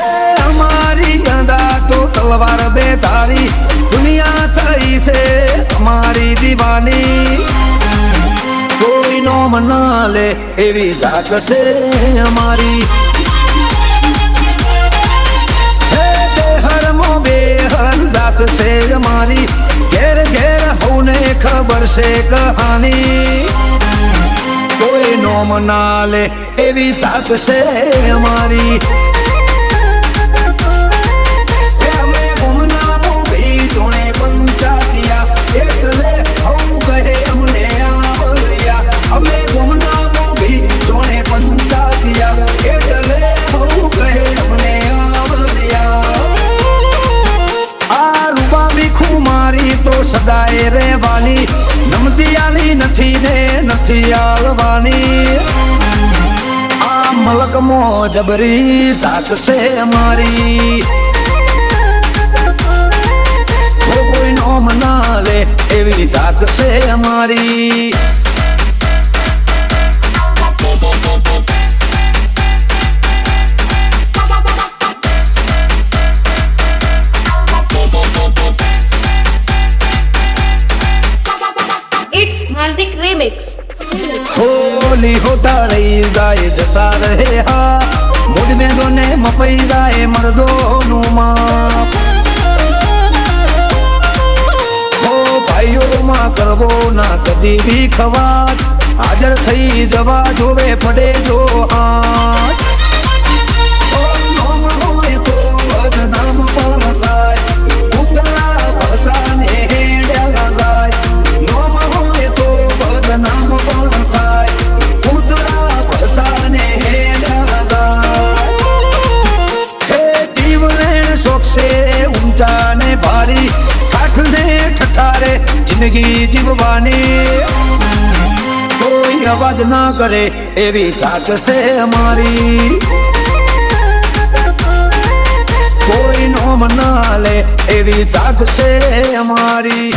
हमारी गदा तो तलवार बेधारी दुनिया थई से हमारी दीवानी कोई नो मना ले एवी जात से हमारी बेहर मो बेहर जात से हमारी घेर घेर होने खबर से कहानी कोई नो मना ले एवी जात से हमारी સદાય રહેવાની નમતી આલી નથી ને નથી આલવાની આ મલક મો જબરી તાક છે અમારી કોઈ નો મના લે એવી તાક છે અમારી हार्दिक रिमिक्स होली होता रही जाए जता रहे हा मुझ में दोने मपई जाए मर्दो नुमा हो भाईओ માં કરવો ના કદી ભી ખવાત હાજર થઈ જવા જોવે પડે જો હાથ जिंदगी जीववानी कोई आवाज ना करे एवी ताक से हमारी कोई नो मना ले एवी ताक से हमारी